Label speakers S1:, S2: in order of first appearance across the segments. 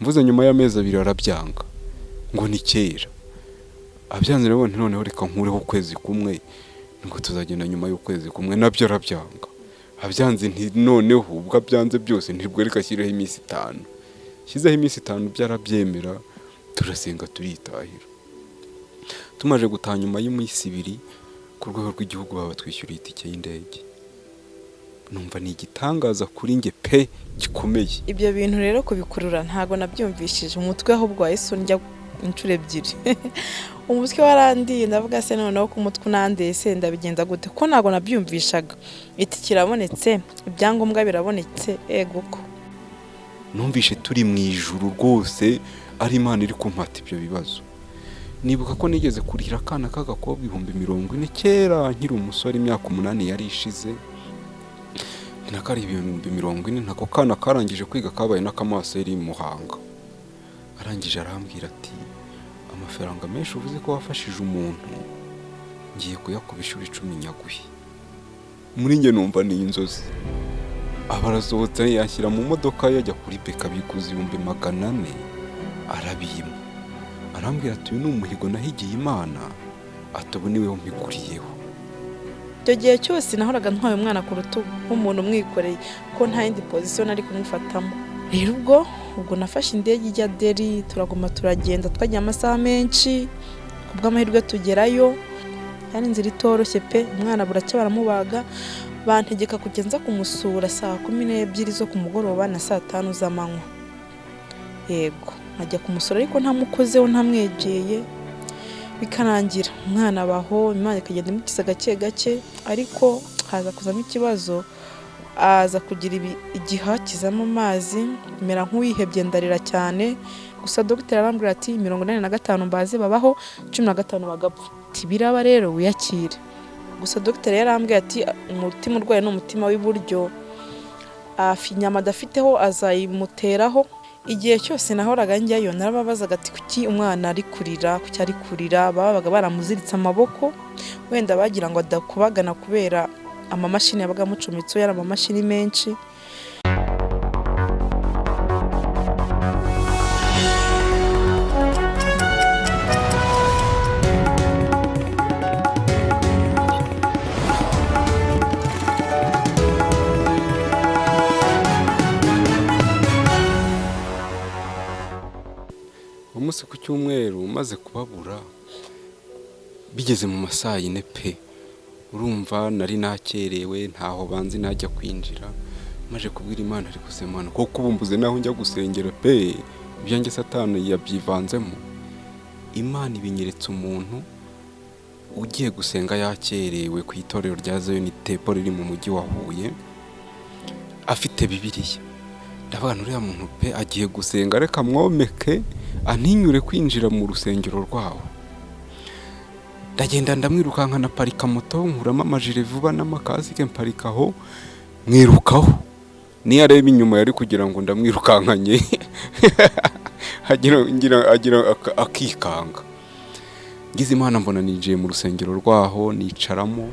S1: mvuze nyuma y'amezi 2 arabyanga ngo ni kera abyanze rero noneho reka nkureho ukwezi kumwe ngo tuzagenda nyuma y'ukwezi kumwe nabyo arabyanga abyanze nti noneho ubwo abyanze byose ntibwo reka shyireho iminsi 5 shyizeho iminsi 5 byarabyemera turasenga turitahira tumaje gutaha nyuma y'iminsi 2 ku rwego rw'igihugu baba twishyuriye itike y'indege numva ni igitangaza kuri nge pe gikomeye
S2: ibyo bintu rero kubikurura ntago nabyumvishije umutwe ahubwo wahise njya inshuro 2 umutwe warandiye ndavuga se noneho ku mutwe unandese ndabigenza gute ko ntago nabyumvishaga itike kirabonetse ibyangombwa birabonetse egoko
S1: numvishe turi mu ijuru rwose ari Imana iri kumpata ibyo bibazo nibuka ko nigeze kurira akana k'agakobwa 40,000 kera nkiri umusore imyaka 8 yari ishize nakari 40,000 ntako kana karangije kwiga kabaye n'akamaso yari Muhanga arangije arambwira ati amafaranga menshi uvuze ko wafashije umuntu ngiye kuyakubishura 10 nyaguhi muri nge numva ni inzozi abarasohotse yashyira mu modoka yajya kuri beka bikuza 400 arabiyima arambwira ati uyu n'umuhigo nahigiye Imana atabuniweho mpiguriyeho
S2: icyo gihe cyose nahoraga ntwaye umwana ku rutugu nk'umuntu umwikoreye ko nta yindi position ari kumufatamo rero ubwo nafashe indege ijya Delhi turaguma turagenda twagiye amasaha menshi kubw'amahirwe tugerayo yani inzira itoroshye pe umwana buracye baramubaga bantegeka kugenza kumusura saa 12 zo kumugoroba na saa 5 z'amanywa yego najya kumusura ariko ntamukozeho ntamwegeye bikarangira umwana baho Imana ikagenda imukiza gake gake ariko haza kuzamo ikibazo aza kugira igiha kizamo amazi mera nk'uwihebye ndarira cyane gusa dogiteri arambwira ati 85 mbaze babaho 15 bagapfa tibiraba rero wiyakire gusa dogiteri yarambwiye ati umutima urwaye n'umutima w'iburyo inyama adafiteho azayimuteraho igihe cyose nahoraga njyayo narababazaga ati kuki umwana ari kurira kuki ari kurira babaga baramuziritse amaboko wenda bagira ngo adakubagana kubera amamashini yabaga mucometso yari amamashini menshi
S1: umunsi ku cyumweru maze kubabura bigeze mu masaha 4 pe urumva nari nakerewe ntaho banzi najya kwinjira maje kubwira Imana ariko se Mana ko kubumbuze naho njya gusengera pe ibyanjye Satani yabyivanzemo Imana ibinyeretse umuntu ugiye gusenga yakerewe ku itorero rya Zion Temple riri mu mujyi wa Huye afite Bibiliya ndavuga nuriya muntu pe agiye gusenga reka mwomeke antinyure kwinjira mu rusengero rwawo ndagenda ndamwirukanka na parika moto nkuramo amajire vuba n'amakasike mparikaho mwirukaho ni areba inyuma yari kugira ngo ndamwirukankanye agira akikanga ngize Imana mbona ninjiye mu rusengero rwaho nicaramo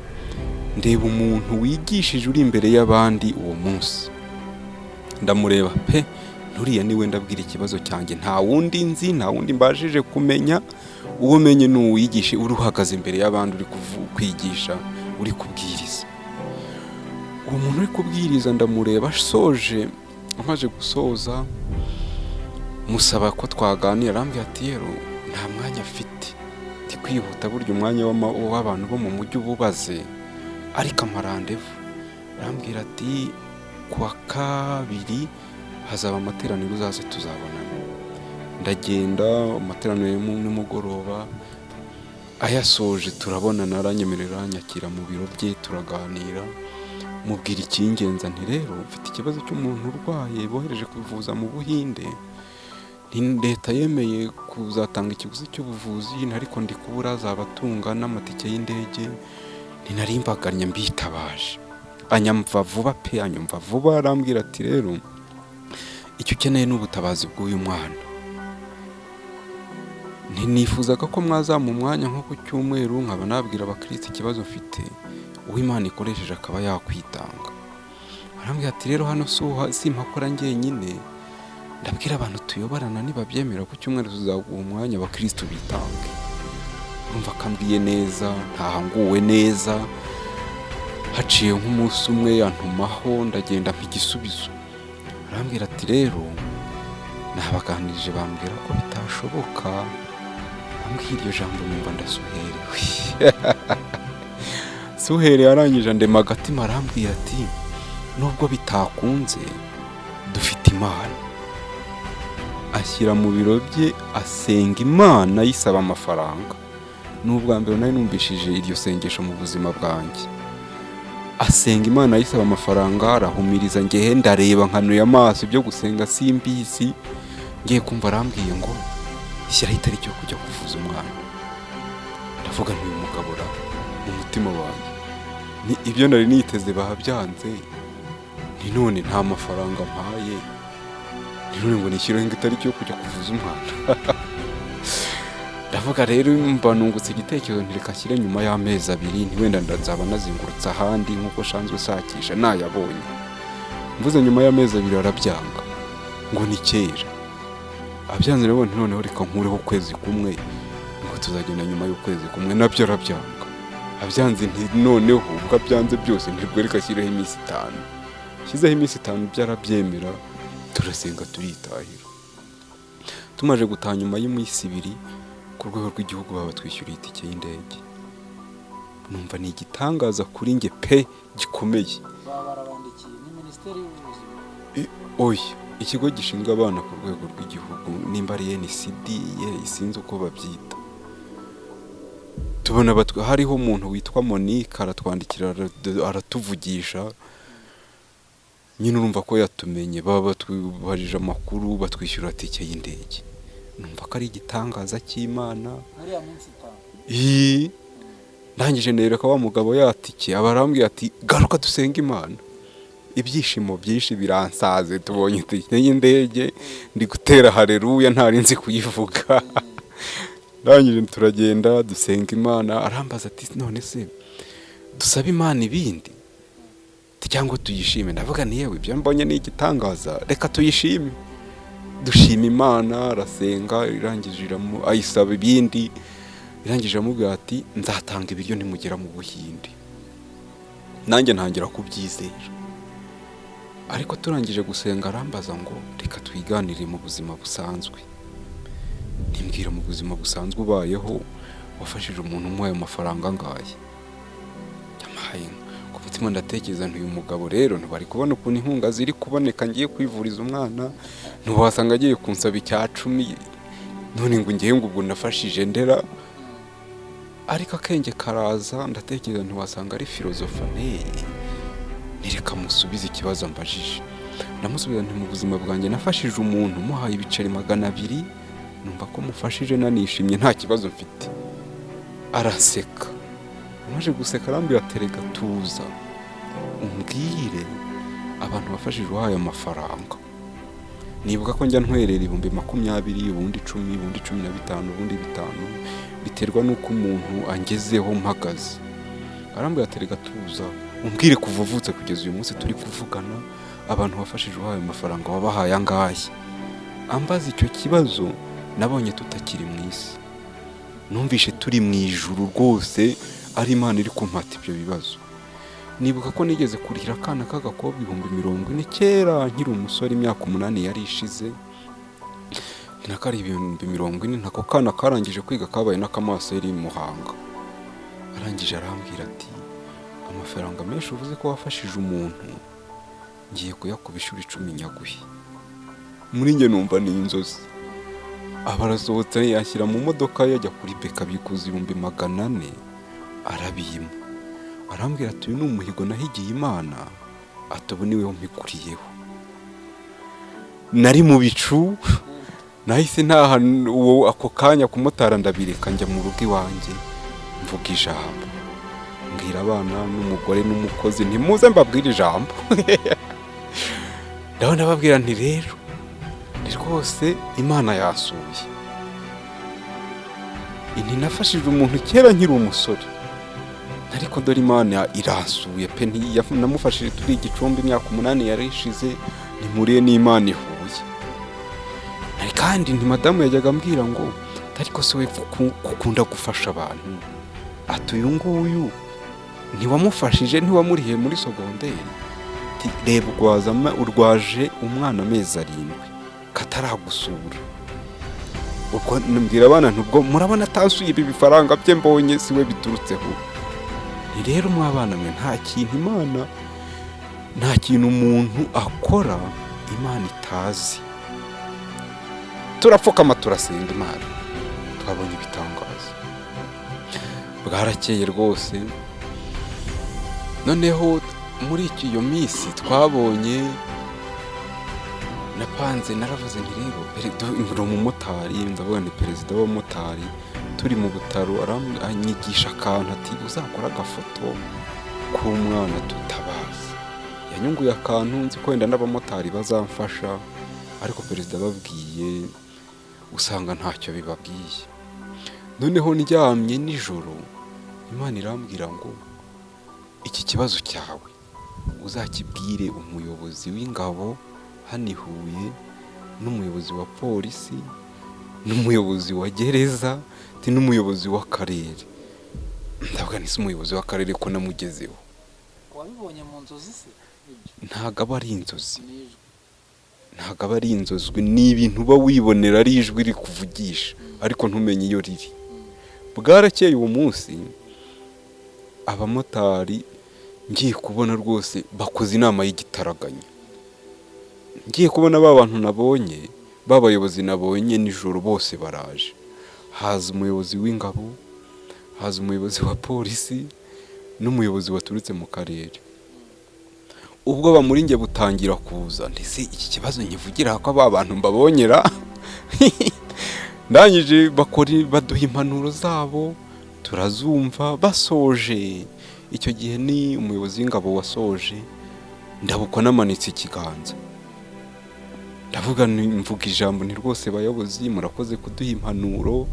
S1: ndeba umuntu wigishije uri imbere y'abandi uwo munsi ndamureba pe nuriya niwe ndabwira ikibazo cyanjye nta wundi nzi nta wundi mbajije kumenya uwo menye n'uwigishe uri uhagaze imbere y'abandi uri kwigisha uri kubwiriza uwo muntu uri kubwiriza ndamureba soje amaze gusoza musaba ko twaganira arambwira ati rero nta mwanya afite ndi kwihuta buryo umwanya w'abantu bo mu mujyi ububaze ariko amarandevu arambwira ati kuwa 2 hazaba amateraniro uzaze tuzabonana ndagenda amateraniro nimugoroba ayasoje turabonana aranyemerera anyakira mu biro bye turaganira mubwira ikingenza nti rero mfite ikibazo cy'umuntu urwaye bohereje kwivuza mu Buhinde leta yemeye kuzatanga ikiguzi cy'ubuvuzi ariko ndi kubura zabatunga n'amatike y'indege ninarimbagaranye mbitabaje anyamva vuba pe anyumva vuba arambwira ati rero icyo ukeneye n'ubutabazi bw'uyu mwana nifuzaga ko mwazamu mwanya nko ku cyumweru nkaba nabwira abakristo ikibazo mfite uw'Imana ikoresheje akaba yakwitanga arambwira ati rero hano simpakora njyenyine ndabwira abantu tuyoborana nibabyemera ku cyumweru tuzaguha umwanya abakristo bitange. Urumva akambwiye neza, ntahanguwe neza. Haciye nk'umunsi umwe yantumaho, ndagenda mpa igisubizo. Arambwira ati rero nabaganirije bambwira ko bitashoboka. Ambwira iryo jambo numva ndasuherewe. Suhereye arangije ndema agatima, arambwira ati nubwo bitakunze dufite Imana. Ashyira mu biro bye asenga Imana yisaba amafaranga. N'ubwa mbere nari numvishije iryo sengesho mu buzima bwanjye. Asenga Imana yisaba amafaranga, arahumiriza, ngewe ndareba nkanuye amaso, ibyo gusenga simbizi. Ngiye kumva arambwiye ngo shyiraho itariki yo kujya kuvuza umwana. Ndavuga nti uyu mugabo mu mutima wanjye ni ibyo nari niteze babyanze. Ni none nta mafaranga mpaye, ni none ngo nishyireho itariki yo kujya kuvuza umwana. Ndavuga rero mba nungutse igitekerezo ntireka ashyire nyuma y'amezi 2, ntiwenda ndazaba nazingurutse ahandi nk'uko shanzwe sakisha nayabonye. Mvuze nyuma y'amezi 2 arabyanga ngo ni kera. Abyanze rero noneho reka nkureho ukwezi kumwe ngo tuzagenda nyuma y'ukwezi kumwe, nabyo arabyanga. Abyanze nti noneho ubwo abyanze byose ntirwo reka ashyireho iminsi 5. Shyizeho iminsi 5 byarabyemera, turasenga turitahira. Tumaje gutaha nyuma y'iminsi 2 ku rwego rw'igihugu babatwishyuriye itike y'indege. Numva ni igitangaza kuri nge pe gikomeye.
S3: Barabandikiye ni Minisiteri y'Ubuzima.
S1: Oya, ikigo gishinzwe abana ku rwego rw'igihugu, nimba ari NCD isinze uko babyita. Tubona hariho umuntu witwa Monique aratwandikira, aratuvugisha. Nyine urumva ko yatumenye, baba batubajije amakuru, batwishyura itike y'indege. Numva ko ari igitangaza cy'Imana.
S3: Hariya munsi 5.
S1: Ndangije nereka wa mugabo yatike, abarambwiye ati garuka dusenga Imana. Ibyishimo byinshi biransaze, tubonye itike y'indege, ndi gutera haleluya ntari nzi kuyivuga. Ndangije turagenda dusenga Imana. Arambaza ati none se dusaba Imana ibindi cyangwa tuyishime? Ndavuga ni yewe ibyo mbonye ni igitangaza, reka tuyishime. Dushima Imana. Arasenga, irangije ayisaba ibindi. Irangije amubwira ati nzatanga ibiryo nimugera mu Buhinde. Nanjye ntangira kubyizera. Ariko turangije gusenga arambaza ngo reka twiganire mu buzima busanzwe. Nimbwira mu buzima busanzwe ubayeho wafashije umuntu umuhaye amafaranga angahe? Yamahaye ku mutima ndatekereza nti uyu mugabo rero ntibari kubona ukuntu inkunga ziri kuboneka, ngiye kwivuriza umwana ntiwasanga agiye kunsaba icya 10, none ngo ngiye ngo ubwo nafashije ndera. Ariko akenge karaza, ndatekereza ntiwasanga ari filozofane. Nireka musubize ikibazo ambajije. Ndamusubiza nti mu buzima bwanjye nafashije umuntu muhaye ibiceri 200, numva ko mufashije nanishimye nta kibazo mfite. Araseka. Amaze guseka arambwira terega tuza umbwire abantu bafashije uhaye amafaranga. Nibuka ko njya ntwerera 20,000, ubundi 10, ubundi 15, ubundi 5, biterwa nuko umuntu angezeho mpagaze. Arambwira terega tuza umbwire kuva uvutse kugeza uyu munsi turi kuvugana abantu bafashije uhaye amafaranga wabahaye angahe. Ambaza icyo kibazo nabonye tutakiri mu isi, numvishe turi mu ijuru rwose, ari Imana iri kumpata ibyo bibazo. Nibuka ko nigeze kurira akana k'agakobwa 40,000 kera nkiri umusore, imyaka 8 yari ishize. Nakari 40,000, ntako kana karangije kwiga kabaye n'akamaso yari Muhanga. Arangije arambwira ati amafaranga menshi uvuze ko wafashije umuntu ngiye kuyakubishura 10 nyaguhi. Muri nge numva ni inzozi. Abarasohotse yashyira mu modoka yajya kuri beka bikuza 400 arabiyima. Arambwira ati uyu ni umuhigo nahigiye Imana, atubuniweho mpikuriyeho. Nari mu bicu, nahise ntaha uwo ako kanya kumutara ndabireka njya mu rugo iwanjye mvuga ijambo. Mbwira abana n'umugore n'umukozi ntimuze mbabwira ijambo. Ndabona babwira nti rero ni rwose Imana yasuye. Ini nafashije umuntu kera nkiri umusore, ariko dore Imana irasuye pe. Namufashije turi Gicumbi imyaka 8 yari ishize, nimuriye n'Imana ihuye. kandi madamu yajyaga ambwira ngo ariko se we ukunda gufasha abantu, ati uyu nguyu ntiwamufashije, ntiwamurihiye muri sogonderi, reba urwaje umwana amezi 7 kataragusura. Ubwo nambwira abana ntubwo murabona atasuye ibi bifaranga bye mbonye siwe biturutseho. Ni rero mwabana mwe nta kintu umuntu akora Imana itazi. Turapfukama turasenga Imana, twabonye ibitangaza. Bwarakeye rwose. Noneho muri iyo minsi twabonye napanze, naravuze nti rero umumotari, ndavuga ni perezida w'abamotari, turi mu butaro aranyigisha akantu ati uzakora agafoto k'umwana tutabaza. Yanyunguye akantu nzi ko wenda n'abamotari bazamfasha, ariko perezida babwiye usanga ntacyo bibabwiye. Noneho ndyamye nijoro Imana irambwira ngo iki kibazo cyawe uzakibwire umuyobozi w'ingabo hano i Huye, n'umuyobozi wa polisi, n'umuyobozi wa gereza, n'umuyobozi w'akarere. Ndavuga ni umuyobozi w'akarere ko namugezeho.
S3: Wabibonye mu nzozi se?
S1: Ntago aba ari inzozi, ni ibintu uba wibonera, ari ijwi rikuvugisha ariko ntumenye iyo riri. Bwarakeye uwo munsi abamotari ngiye kubona rwose bakoze inama y'igitaraganya. Ngiye kubona bantu nabonye, babayobozi nabonye nijoro bose baraje. Haza umuyobozi w'ingabo, haza umuyobozi wa polisi, n'umuyobozi waturutse mu karere. Ubwo bamuringe butangira kuza, ndetse iki kibazo nkivugira ko bantu mbabonyera. Ndangije baduha impanuro zabo, turazumva. Basoje icyo gihe ni umuyobozi w'ingabo wasoje, ndabukwa namanitse ikiganza, ndavuga mvuga ijambo ni rwose bayobozi murakoze kuduha impanuro,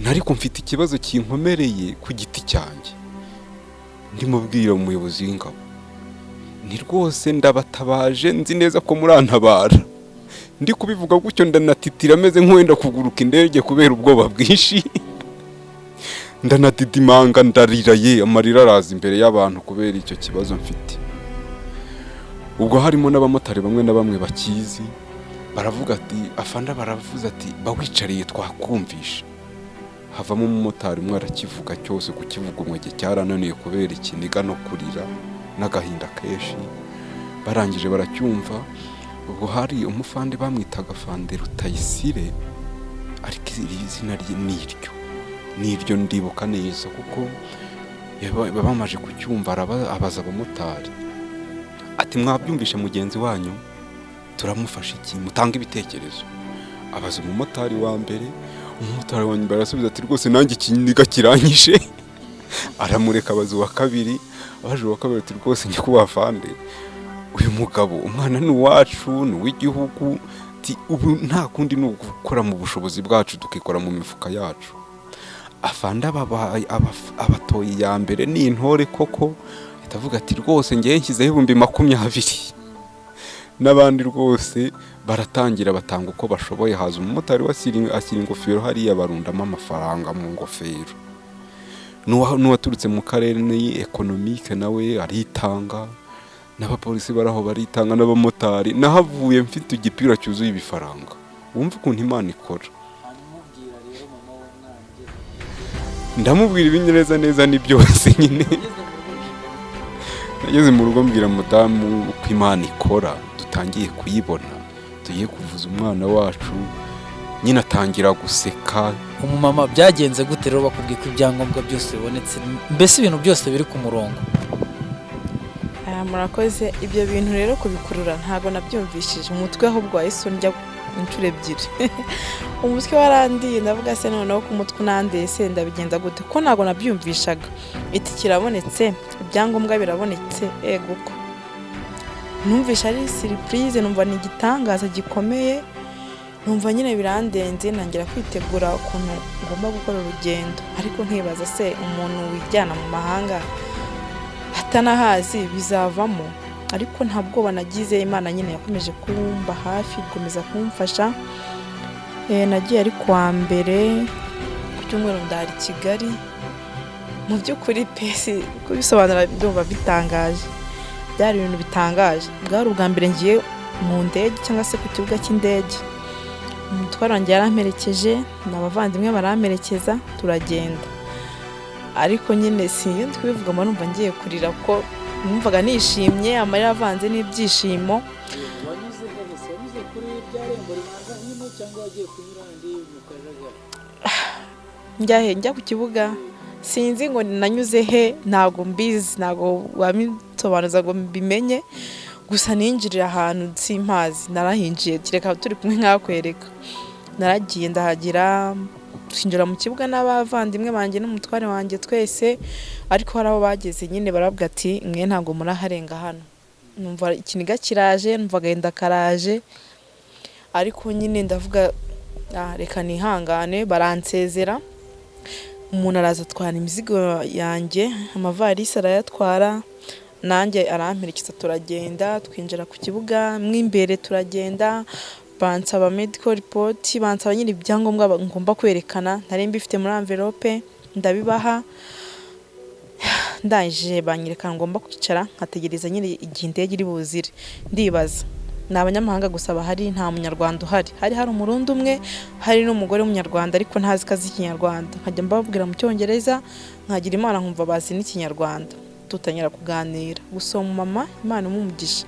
S1: ariko mfite ikibazo kinkomereye ku giti cyanjye. Ndimubwira umuyobozi w'ingabo ni rwose ndabatabaje, nzi neza ko murantabara. Ndi kubivuga gutyo ndanatitira ameze nk'uwenda kuguruka indege kubera ubwoba bwinshi. Ndanatidimanga, ndarira, amarira araza imbere y'abantu kubera icyo kibazo mfite. Ubwo harimo n'abamotari bamwe na bamwe bakizi, baravuga ati afanda, baravuze ati bawicariye twakumvisha. Havamo umumotari umwe arakivuga cyose, kukivuga umwege cyarananiye kubera ikiniga no kurira n'agahinda kenshi. Barangije baracyumva. Ubwo hari umufande bamwitaga Fande Rutayisire, ariko izina rye niryo ndibuka neza, kuko bamaje kucyumva abaza abamotari ati mwabyumvishe mugenzi wanyu, turamufasha iki, mutanga ibitekerezo. Abaza umumotari wa mbere, umumotari wa nyuma arasubiza ati rwose nanjye ikiniga kiranyishe. Aramureka. Abaza uwa kabiri, abaje uwa kabiri ati rwose nyakubahwa Fande, uyu mugabo umwana ni uwacu, ni uw'igihugu, ubu nta kundi ni ugukora mu bushobozi bwacu, tukikora mu mifuka yacu. Afanda abatoye ya mbere ni intore koko, itavuga ati rwose ngiye nshyizeho 20,000. N'abandi rwose baratangira batanga uko bashoboye. Haza umumotari ashyira ingofero hariya, barundamo amafaranga mu ngofero. N'uwaturutse mu karere ni economique nawe aritanga, n'abapolisi baraho baritanga, n'abamotari. Nahavuye mfite igipira cyuzuye ibifaranga. Wumva ukuntu Imana ikora. Ndamubwira ibingereza neza ni byose nyine. Nageze mu rugo mbwira madamu uko Imana ikora, dutangiye kuyibona, tugiye kuvuza umwana wacu. Nyine atangira guseka.
S3: Umumama byagenze gute rero bakubwiye ko ibyangombwa byose bibonetse, mbese ibintu byose biri ku murongo?
S2: Murakoze. Ibyo bintu rero kubikurura ntago nabyumvishije, umutwe ahubwo wahise njya inshuro 2. Umutwe warandiye, ndavuga se noneho ku mutwe unandiye se ndabigenda gute, ko ntago nabyumvishaga. Iti kirabonetse, ibyangombwa birabonetse, guko numvisha ari surprise, numva ni igitangaza gikomeye, numva nyine birandenze. Ntangira kwitegura ukuntu ngomba gukora urugendo, ariko nkibaza se umuntu wijyana mu mahanga atanahazi bizavamo. Ariko nta bwoba nagize. Imana nyine yakomeje kumba hafi, gukomeza kumfasha. nagiye ari kuwa mbere, ku cyumweru ndahari i Kigali. Mu by'ukuri pesi kubisobanura ndumva bitangaje, byari ibintu bitangaje. Bwari ubwa mbere ngiye mu ndege cyangwa se ku kibuga cy'indege. Umutwaro wanjye yaramperekeje n'abavandimwe baramperekeza turagenda, ariko nyine iyo twivuga mba numva ngiye kurira ko numvaga nishimye, amarira avanze n'ibyishimo.
S3: wanyuze kuri bya rembo ribanza nyine cyangwa wagiye kunyura ndi mu kajagari?
S2: Njya ku kibuga sinzi ngo nanyuze he, ntago mbizi, ntago wabitobanuza ngo mbimenye, gusa ninjirira ahantu simpazi, narahinjiye kireka turi kumwe nkakwereka. Naragiye ndahagira, twinjira mu kibuga n'abavandimwe banjye n'umutware wanjye twese, ariko hari abo bageze nyine barabwira ati mwe ntago muraharenga hano. Numva ikiniga kiraje, numva agahinda karaje, ariko nyine ndavuga reka nihangane. Baransezera, umuntu araza atwara imizigo yanjye, amavarisi arayatwara, nanjye aramperekeza turagenda, twinjira ku kibuga mw'imbere turagenda. Bansaba medical report, bansaba nyine ibyangombwa ngomba kwerekana, nari mbifite muri envelope ndabibaha. Ndangije banyereka ngomba kwicara nkategereza nyine igihe indege iri buzire. Ndibaza ni abanyamahanga gusa bahari, nta munyarwanda uhari. Hari umurundi umwe, hari n'umugore w'umunyarwanda ariko ntazi kazi ikinyarwanda. Nkajya mbabwira mu cyongereza, nkagira Imana nkumva bazi n'ikinyarwanda, tutanyira kuganira. Gusa mama Imana imumugisha,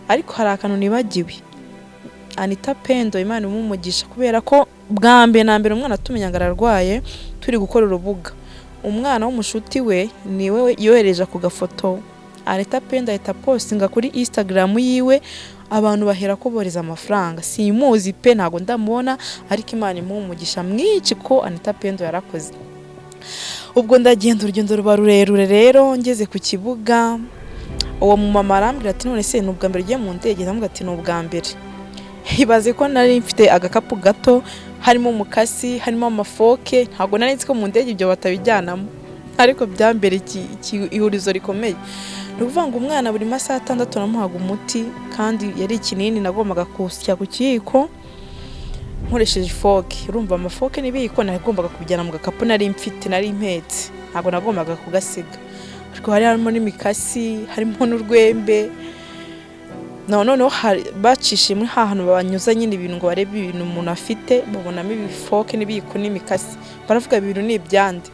S2: ariko hari akantu nibagiwe. Anita Pendo Imana imumugisha, kubera ko bwa mbere na mbere umwana tumenya ngo ararwaye turi gukora urubuga, umwana w'umushuti we niwe yohereje ku gafoto. Anita Pendo ahita postinga kuri Instagram yiwe, abantu bahera ko boreza amafaranga. Simuzi pe, ntago ndamubona, ariko Imana imumugisha mwinshi ko Anita Pendo yarakoze. Ubwo ndagenda, urugendo ruba rurerure. Rero ngeze ku kibuga, uwo mumama arambwira ati none se n'ubwa mbere ugiye mu ndege? Ndamubwira ati n'ubwa mbere. Ibaze ko nari mfite agakapu gato, harimo umukasi, harimo amafoke, ntago nari nzi ko mu ndege ibyo batabijyanamo, ariko byambere ihurizo rikomeye. Ni ukuvuga ngo umwana buri masaha 6 namuhaga umuti, kandi yari ikinini nagombaga kusya ku kiyiko nkoresheje ifoke. Urumva amafoke n'ibiyiko nagombaga kubijyana mu gakapu nari mfite, nari impetse, ntago nagombaga kugasiga. Ariko harimo n'imikasi, harimo n'urwembe. Noneho bacishe muri hantu babanyuza nyine ibintu ngo barebe ibintu umuntu afite, babonamo ibifoke n'ibiyiko n'imikasi, baravuga ibintu ni ibyande.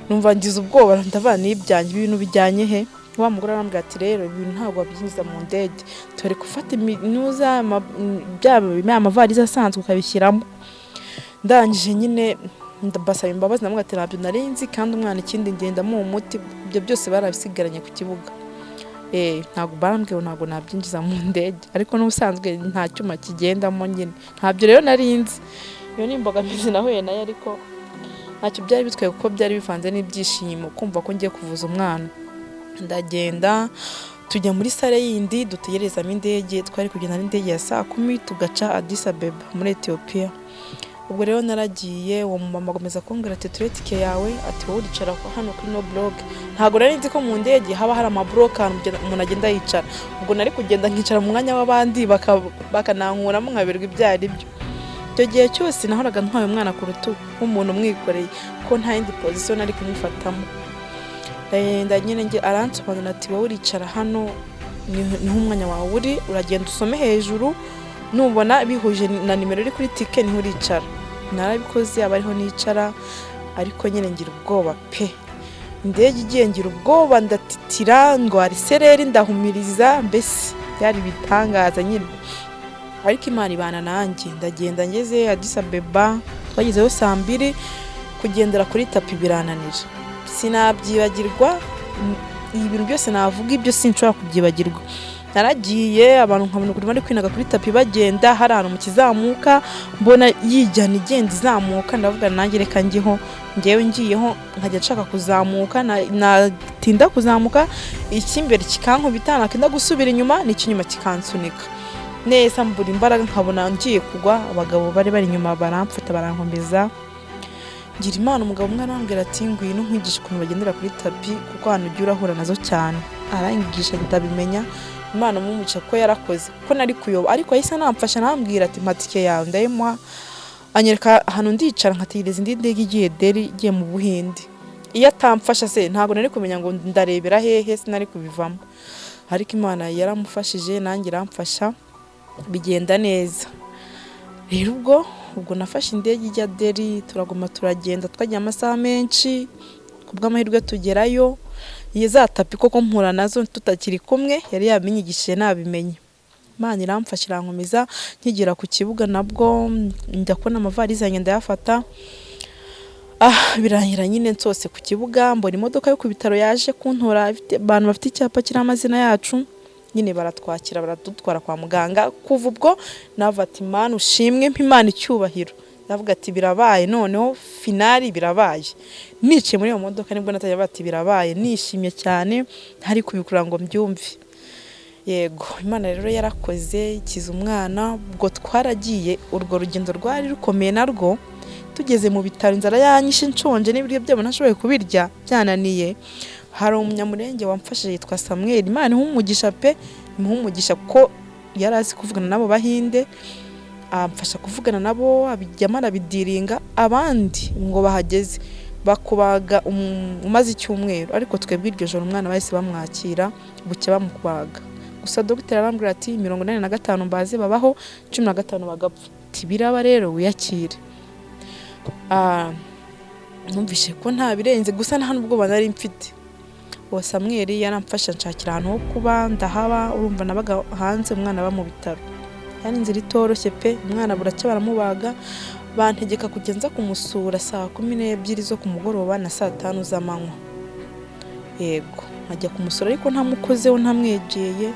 S2: Numva ngize ubwoba, ndavana n'ibyanjye, ibintu bijyanye he? Wa mugore arambwira ati rero ibintu ntabwo wabyinjiza mu ndege, tore gufata iminuza amavarisi asanzwe ukabishyiramo. Ndangije nyine ndabasaba imbabazi, namwe ati ntabyo narinzi, kandi umwana ikindi ngenda mu umuti, ibyo byose barabisigaranye ku kibuga. Ntabwo barambwiye ntabwo nabyinjiza mu ndege, ariko n'ubusanzwe nta cyuma kigendamo nyine, ntabyo rero narinzi. Iyo ni imbogamizi nahuye nayo, ariko ntacyo byari bitwaye kuko byari bivanze n'ibyishimo kumva ko ngiye kuvuza umwana. Ndagenda tujya muri sale yindi dutegerezamo indege, twari kugenda n'indege ya 10:00 tugaca Addis Abeba muri Ethiopia. Ubwo rero naragiye, uwo mama agomeza kumbwira ati ture tike yawe, ati wowe uricara hano kuri no blog. Ntago nari nzi ko mu ndege haba hari amablock umuntu agenda yicara. Ubwo nari kugenda nkicara mu mwanya w'abandi bakanankuramo nkaberwa ibyo ari byo. Icyo gihe cyose nahoraga ntwaye umwana ku rutugu nk'umuntu umwikoreye, ko nta yindi position nari kumufatamo. Nyine aransobanurira ati wowe uricara hano, niho umwanya wawe uri, uragenda usome hejuru, nubona bihuje na nimero iri kuri tike niho uricara. Narabikoze, abariho nicara, ariko nyine ngira ubwoba pe. Indege igiye ngira ubwoba, ndatitira, ndwara isereri, ndahumiriza, mbese byari bitangaza nyine. Ariko Imana ibana nanjye, ndagenda ngeze Addis Abeba, twagezeho 2:00, kugendera kuri tapi birananira. Sinabyibagirwa, ibintu byose navuga ibyo sinshobora kubyibagirwa. Naragiye, abantu nkabona kuri bari kwinaga kuri tapi bagenda, hari ahantu mu kizamuka mbona yijyana igenda izamuka, ndavuga nanjye reka ngiho, ngewe ngiyeho nkajya nshaka kuzamuka, natinda kuzamuka, ikimbere kikankubita, nakenda gusubira inyuma, n'ikinyuma kikansunika neza, mbura imbaraga, nkabona ngiye kugwa. Abagabo bari inyuma baramfata barankomeza. Ngira Imana, umugabo umwe arambwira ati ngwino nkwigisha ukuntu bagendera kuri tapi, kuko hano ujya urahura nazo cyane. Arangigisha ndabimenya, Imana mumuca ko yarakoze ko nari kuyoba, ariko yahise anamfasha anambwira ati matike yawe ndayimuha, anyereka ahantu ndicara nkategereza indi ndege igiye Delhi igiye mu Buhinde. Iyo atamfasha se ntabwo nari kumenya ngo ndarebera hehe, sinari kubivamo, ariko Imana yaramufashije nanjye iramfasha bigenda neza. Rero ubwo nafashe indege ijya Delhi, turaguma turagenda twagiye amasaha menshi, kubw'amahirwe tugerayo. Za tapi koko mpura nazo tutakiri kumwe yari yabinyigishije nabimenye. Imana iramfasha irankomeza, nkigera ku kibuga nabwo njya kubona amavarize yanjye ndayafata. Birangira nyine nsose ku kibuga, mbona imodoka yo ku bitaro yaje kuntora, abantu bafite icyapa kiri amazina yacu, nyine baratwakira baradutwara kwa muganga. Kuva ubwo navuga ati Imana ushimwe, Imana icyubahiro. Ndavuga ati birabaye, noneho finali birabaye. Niciye muri iyo modoka nibwo natajya bati birabaye, nishimye cyane ntari kubikura ngo mbyumve. Yego, Imana rero yarakoze ikiza umwana. Ubwo twaragiye, urwo rugendo rwari rukomeye narwo. Tugeze mu bitaro inzara yanyishe, nshonje n'ibiryo byabo ntashoboye kubirya byananiye. Hari umunyamurenge wamfashije yitwa Samuel, Imana ihumugisha pe, ihumugisha ko yari azi kuvugana nabo Bahinde, amfasha kuvugana nabo, abijyamo arabidiringa. Abandi ngo bahageze bakubaga umaze icyumweru, ariko twebwe iryo joro umwana bahise bamwakira, bucya bamukubaga. Gusa dogiteri arambwira ati 85 mbaze babaho, 15 bagapfa. Tibiraba rero wiyakire. Numvishe ko nta birenze, gusa nta nubwo banari mfite. Uwo Samuel yaramfasha nshakira ahantu ho kuba, ndahaba. Urumva nabaga hanze, umwana aba mu bitaro. Yani inzira itoroshye pe, umwana buracya baramubaga. Bantegeka kugenza kumusura saa 12 zo ku mugoroba na saa 5 z'amanywa. Yego, nkajya kumusura ariko ntamukozeho, ntamwegeye.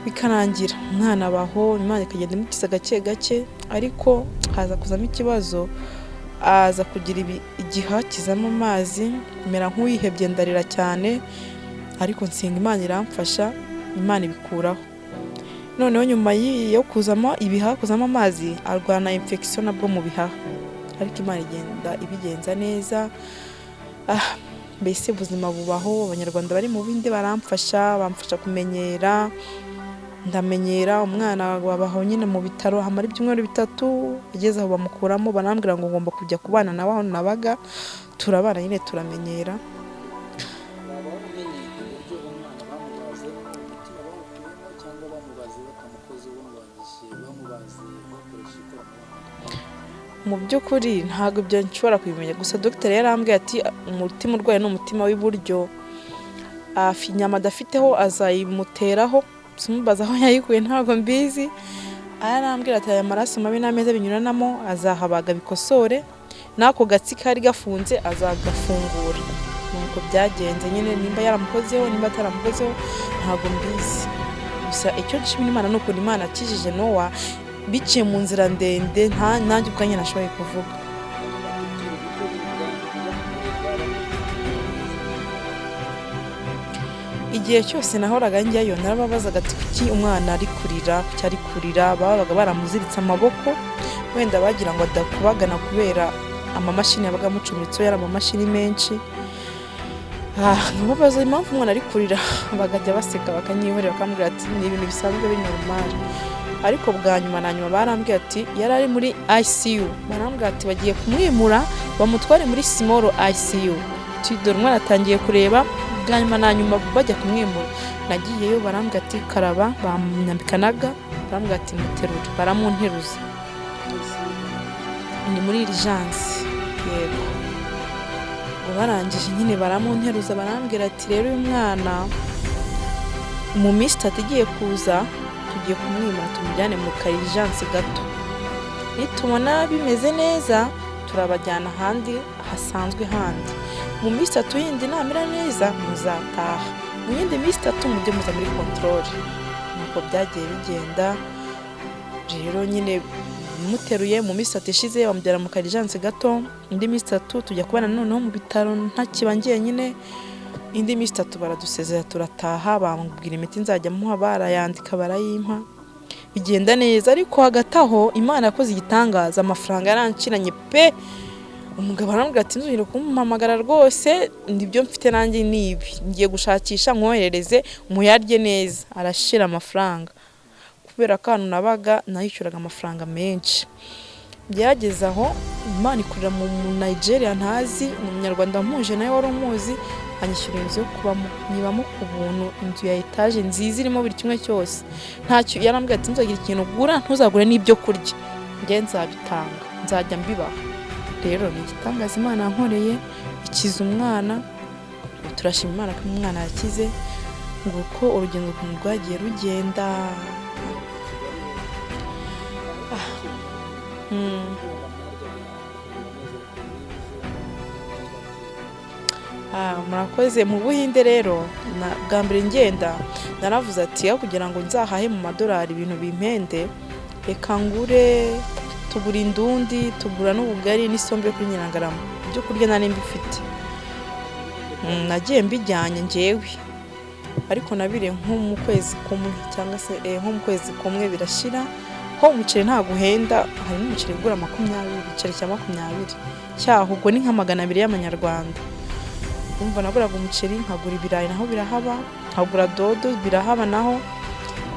S2: Bikarangira umwana abaho, Imana ikagenda imukiza gake gake, ariko haza kuzamo ikibazo. Aza kugira igiha kizamo amazi, mera nk'uwihebye ndarira cyane, ariko nsenga Imana iramfasha, Imana ibikuraho. Noneho nyuma yo kuzamo ibihaha, kuzamo amazi, arwana infection nabwo mu bihaha, ariko Imana igenda ibigenza neza. Mbese ubuzima bubaho. Abanyarwanda bari mu bindi baramfasha, bamfasha kumenyera, ndamenyera. Umwana wabaho nyine mu bitaro, hamara ibyumweru 3, ageze aho bamukuramo, banambwira ngo ngomba kujya kubana nawe aho nabaga. Turabana nyine turamenyera. Mu by'ukuri ntabwo ibyo nshobora kubimenya, gusa dogiteri yarambwiye ati umutima urwaye ni umutima w'iburyo, inyama adafiteho azayimuteraho. Simubaza aho yayikuye ntabwo mbizi. Arambwira ati aya maraso mabi n'ameza binyuranamo azahabaga bikosore, nako gatsi kari gafunze azagafungura. Nuko byagenze nyine, nimba yaramukozeho nimba ataramukozeho ntabwo mbizi. Gusa icyo nshimira Imana nuko Imana akijije Nowa biciye mu nzira ndende, nanjye ubwanjye nashoboye kuvuga. Igihe cyose nahoraga njyayo narababazaga ati kuki umwana ari kurira, cyari kurira. Babaga baramuziritse amaboko, wenda bagira ngo adakubagana kubera amamashini yabaga amucumitseho, yari amamashini menshi. Nababaza impamvu umwana ari kurira, bagajya baseka bakanyihorera, bakambwira ati ni ibintu bisanzwe biri normal. Ariko bwa nyuma na nyuma barambwira ati yari ari muri ICU, barambwira ati bagiye kumwimura bamutware muri small ICU. Dore umwana atangiye kureba. Bwa nyuma na nyuma bajya kumwimura, nagiyeyo barambwira ati karaba, bamwambikanaga, barambwira ati muterura, baramunteruza. Ni muri urgence. Yego, barangije nyine baramunteruza, barambwira ati rero uyu mwana mu minsi 3 igiye kuza tugiye kumwimura, tumujyane mu urgence gato. Nitubona bimeze neza turabajyana ahandi hasanzwe handi. Mu minsi 3 yindi namera neza muzataha, mu yindi minsi 3 mujye muza muri control. Nuko byagiye bigenda. Rero nyine muteruye mu minsi 3 ishize bamujyana mu urgence gato, indi minsi 3 tujya kubana noneho mu bitaro ntakibangiye nyine. Indi minsi 3 baradusezera turataha, bamubwira imiti nzajya muha, barayandika barayimpa, bigenda neza. Ariko hagati aho Imana yakoze igitangaza, amafaranga yaranciranye pe. umugabo aramubwira ati nzongera kumpamagara rwose nibyo mfite nanjye nibi ngiye gushakisha nkoherereze muyarye neza. Arashira amafaranga kubera ko ahantu nabaga nayishyuraga amafaranga menshi. Byageze aho Imana ikurira mu Nigeria ntazi, ni umunyarwanda mpuje nawe wari umuzi, anyishyura inzu yo kubamo, nibamo ku buntu, inzu ya etaje nziza irimo buri kimwe cyose. Ntacyo yarambwira ati nzagira ikintu ugura ntuzagure n'ibyo kurya, njye nzabitanga, nzajya mbibaha. Rero ni igitangaza Imana yankoreye, ikiza umwana. Turashima Imana ko umwana yakize, ngo uko urugendo rwagiye rugenda. Murakoze. Mu Buhinde rero bwa mbere ngenda naravuze ati aho kugira ngo nzahahe mu madolari ibintu bimpende, reka ngure, tugura indundi, tugura n'ubugari n'isombe yo kuri Nyirangarama, ibyo kurya nari mbifite. Nagiye mbijyanye njyewe, ariko nabire nko mu kwezi kumwe cyangwa se nko mu kwezi kumwe birashira. Ho umuceri nta guhenda, hari n'umuceri ugura 20, igiceri cya 20 cyaho, ubwo ni nka 200 y'amanyarwanda. Umva naguraga umuceri, nkagura ibirayi naho birahaba, nkagura dodo birahaba naho.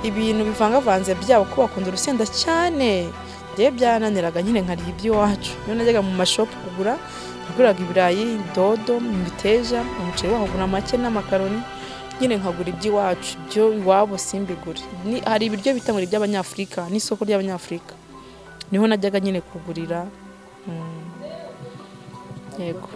S2: Ibintu bivangavanze byabo ko bakunda urusenda cyane, njye byananiraga nyine nkariye iby'iwacu. Iyo najyaga mu mashop kugura, naguraga ibirayi, dodo, imiteja, umuceri waho guna make n'amakaroni, nyine nkagura iby'iwacu, byo iwabo simbigure. Hari ibiryo bita muri by'Abanyafrika n'isoko ry'Abanyafrika, niho najyaga nyine kugurira. Yego.